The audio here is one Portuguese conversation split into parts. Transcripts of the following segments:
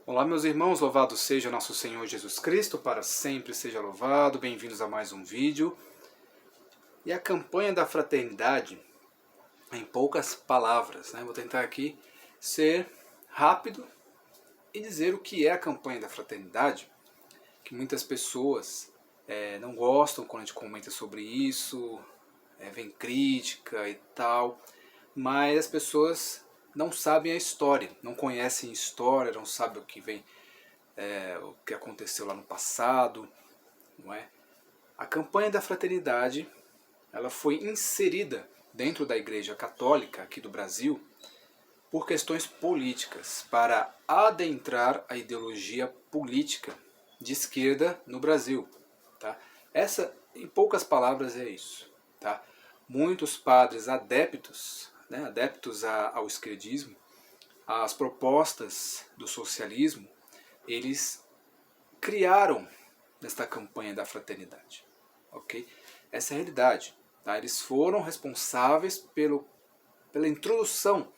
Olá, meus irmãos, louvado seja nosso Senhor Jesus Cristo, para sempre seja louvado. Bem-vindos a mais um vídeo. E a campanha da fraternidade, em poucas palavras, né? Vou tentar aqui ser rápido e dizer o que é a campanha da fraternidade, que muitas pessoas não gostam quando a gente comenta sobre isso, vem crítica e tal, mas as pessoas não sabem a história, não conhecem a história, não sabem o que vem, o que aconteceu lá no passado, não é? A campanha da fraternidade, ela foi inserida dentro da Igreja Católica aqui do Brasil por questões políticas, para adentrar a ideologia política de esquerda no Brasil, tá? Essa, em poucas palavras, é isso, tá? Muitos padres adeptos, né, adeptos ao esquerdismo, às propostas do socialismo, eles criaram nesta campanha da fraternidade, ok? Essa é a realidade, tá? Eles foram responsáveis pela introdução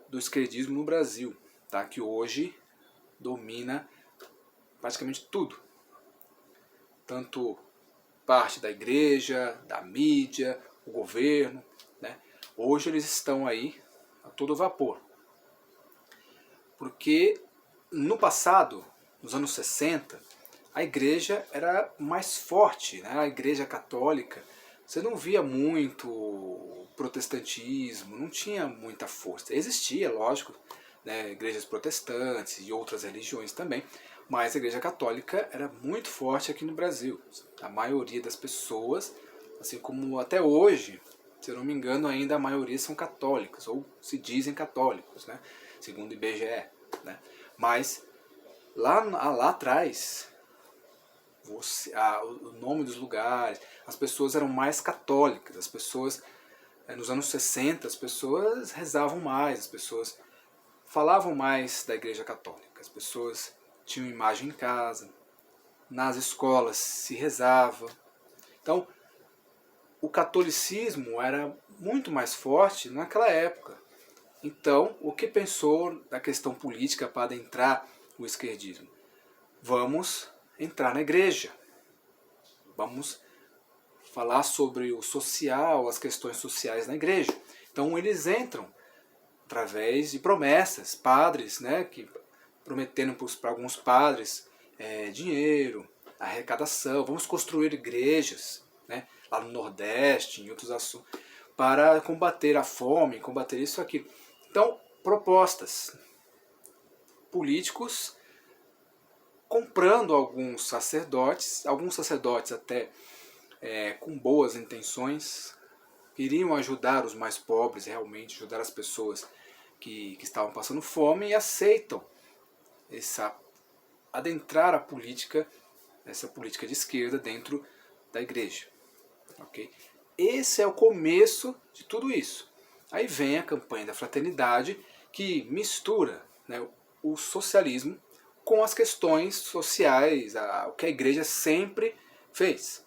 do esquerdismo no Brasil, tá? Que hoje domina praticamente tudo, tanto parte da igreja, da mídia, o governo, né? Hoje eles estão aí a todo vapor, porque no passado, nos anos 60, a igreja era mais forte, né? A igreja católica, você não via muito protestantismo, não tinha muita força. Existia, lógico, né, igrejas protestantes e outras religiões também, mas a igreja católica era muito forte aqui no Brasil. A maioria das pessoas, assim como até hoje, se eu não me engano, ainda a maioria são católicos, ou se dizem católicos, né, segundo o IBGE. Né? Mas lá atrás, o nome dos lugares, as pessoas eram mais católicas, as pessoas, nos anos 60, as pessoas rezavam mais, as pessoas falavam mais da Igreja Católica, as pessoas tinham imagem em casa, nas escolas se rezava. Então, o catolicismo era muito mais forte naquela época. Então, o que pensou da questão política para adentrar o esquerdismo? Vamos entrar na igreja. Vamos falar sobre o social, as questões sociais na igreja. Então, eles entram através de promessas, padres, né, que prometendo para alguns padres dinheiro, arrecadação, vamos construir igrejas, né, lá no Nordeste, em outros assuntos, para combater a fome, combater isso aqui. Então, propostas. Políticos comprando alguns sacerdotes até com boas intenções, queriam ajudar os mais pobres, realmente ajudar as pessoas que estavam passando fome, e aceitam adentrar a política, essa política de esquerda dentro da igreja. Okay? Esse é o começo de tudo isso. Aí vem a campanha da fraternidade, que mistura, né, o socialismo com as questões sociais, o que a igreja sempre fez.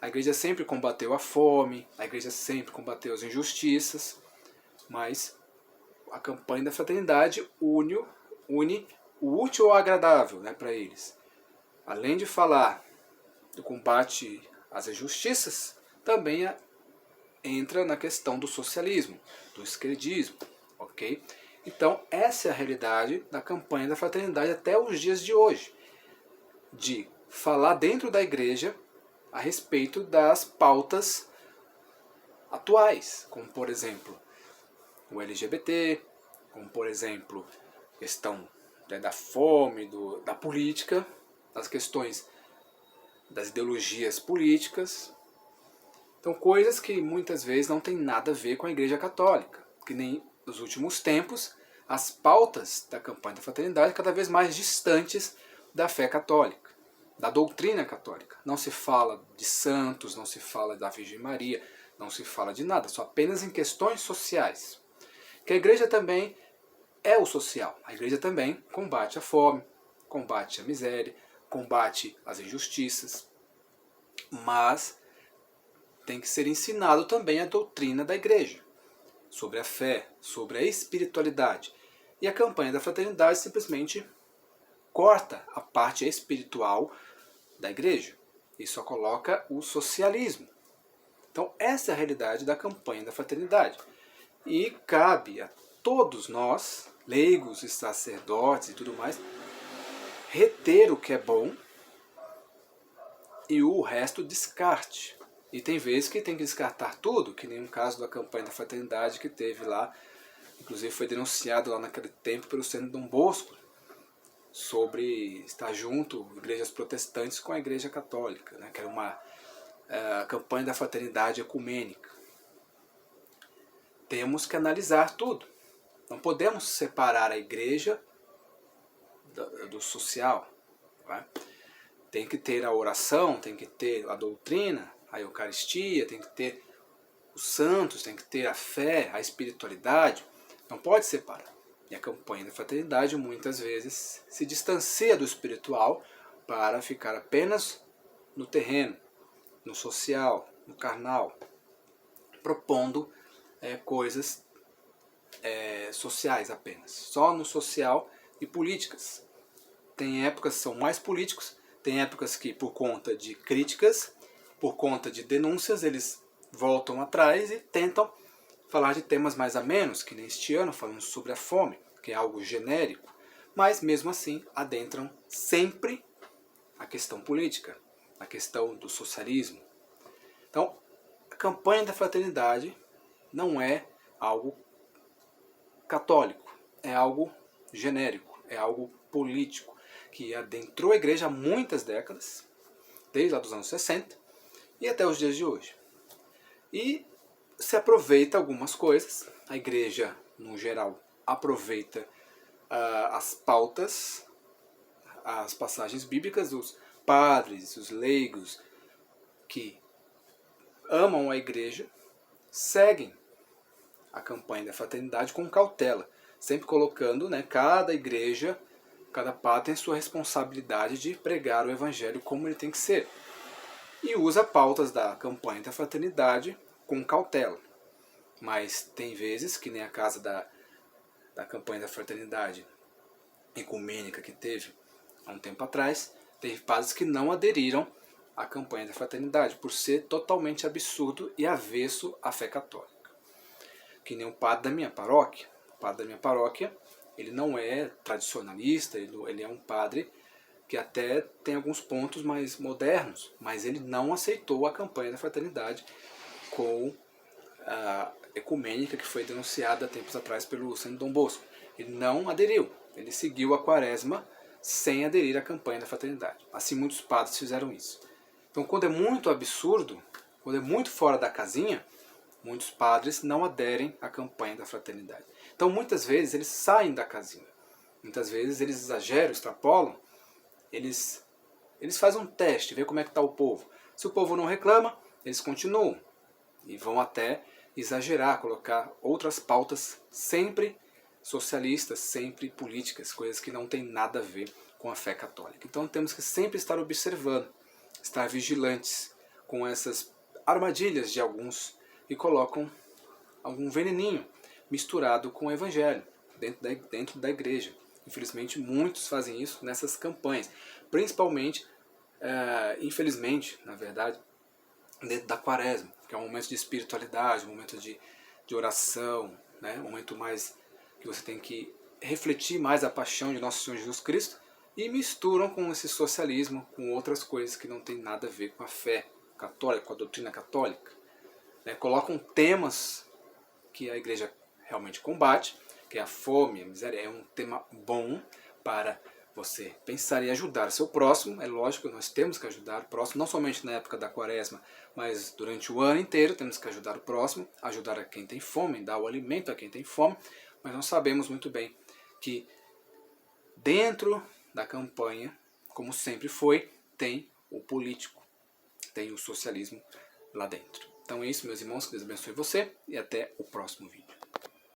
A igreja sempre combateu a fome, a igreja sempre combateu as injustiças, mas a campanha da fraternidade une o útil ao agradável, né, para eles. Além de falar do combate às injustiças, também entra na questão do socialismo, do esquerdismo, ok? Então, essa é a realidade da campanha da fraternidade até os dias de hoje, de falar dentro da igreja a respeito das pautas atuais, como, por exemplo, o LGBT, como, por exemplo, a questão da fome, da política, das questões das ideologias políticas. Então, coisas que muitas vezes não tem nada a ver com a Igreja Católica, que nem nos últimos tempos, as pautas da campanha da fraternidade cada vez mais distantes da fé católica, da doutrina católica. Não se fala de santos, não se fala da Virgem Maria, não se fala de nada, só apenas em questões sociais. Que a igreja também é o social. A igreja também combate a fome, combate a miséria, combate as injustiças, mas tem que ser ensinado também a doutrina da igreja, sobre a fé, sobre a espiritualidade. E a campanha da fraternidade simplesmente corta a parte espiritual da igreja e só coloca o socialismo. Então essa é a realidade da campanha da fraternidade. E cabe a todos nós, leigos e sacerdotes e tudo mais, reter o que é bom e o resto descarte. E tem vezes que tem que descartar tudo, que nem o caso da campanha da fraternidade que teve lá, inclusive foi denunciado lá naquele tempo pelo Centro Dom Bosco, sobre estar junto igrejas protestantes com a igreja católica, né, que era uma campanha da fraternidade ecumênica. Temos que analisar tudo. Não podemos separar a igreja do social. Né? Tem que ter a oração, tem que ter a doutrina, a Eucaristia, tem que ter os santos, tem que ter a fé, a espiritualidade. Não pode separar. E a campanha da fraternidade muitas vezes se distancia do espiritual para ficar apenas no terreno, no social, no carnal, propondo coisas sociais apenas. Só no social e políticas. Tem épocas que são mais políticos, tem épocas que por conta de críticas, por conta de denúncias, eles voltam atrás e tentam falar de temas mais amenos, que nem este ano, falando sobre a fome, que é algo genérico, mas mesmo assim adentram sempre a questão política, a questão do socialismo. Então, a campanha da fraternidade não é algo católico, é algo genérico, é algo político, que adentrou a igreja há muitas décadas, desde lá dos anos 60 e até os dias de hoje. E se aproveita algumas coisas, a igreja, no geral, aproveita as pautas, as passagens bíblicas dos padres, os leigos, que amam a igreja, seguem a campanha da fraternidade com cautela, sempre colocando, né, cada igreja, cada padre tem sua responsabilidade de pregar o evangelho como ele tem que ser. E usa pautas da campanha da fraternidade com cautela. Mas tem vezes, que nem a casa da campanha da fraternidade ecumênica que teve há um tempo atrás, teve padres que não aderiram à campanha da fraternidade, por ser totalmente absurdo e avesso à fé católica. Que nem o padre da minha paróquia. O padre da minha paróquia, ele não é tradicionalista, ele é um padre que até tem alguns pontos mais modernos, mas ele não aceitou a campanha da fraternidade com a ecumênica que foi denunciada há tempos atrás pelo Centro Dom Bosco. Ele não aderiu, ele seguiu a quaresma sem aderir à campanha da fraternidade. Assim muitos padres fizeram isso. Então quando é muito absurdo, quando é muito fora da casinha, muitos padres não aderem à campanha da fraternidade. Então muitas vezes eles saem da casinha. Muitas vezes eles exageram, extrapolam, eles fazem um teste, vê como é que está o povo. Se o povo não reclama, eles continuam. E vão até exagerar, colocar outras pautas sempre socialistas, sempre políticas, coisas que não tem nada a ver com a fé católica. Então temos que sempre estar observando, estar vigilantes com essas armadilhas de alguns que colocam algum veneninho misturado com o evangelho dentro da igreja. Infelizmente muitos fazem isso nessas campanhas, principalmente, infelizmente, na verdade, dentro da quaresma, que é um momento de espiritualidade, um momento de oração, né? Um momento mais que você tem que refletir mais a paixão de Nosso Senhor Jesus Cristo, e misturam com esse socialismo, com outras coisas que não tem nada a ver com a fé católica, com a doutrina católica. Né? Colocam temas que a igreja realmente combate, que é a fome, a miséria, é um tema bom para você pensar e ajudar seu próximo. É lógico que nós temos que ajudar o próximo, não somente na época da quaresma, mas durante o ano inteiro temos que ajudar o próximo, ajudar a quem tem fome, dar o alimento a quem tem fome, mas nós sabemos muito bem que dentro da campanha, como sempre foi, tem o político, tem o socialismo lá dentro. Então é isso, meus irmãos, que Deus abençoe você e até o próximo vídeo.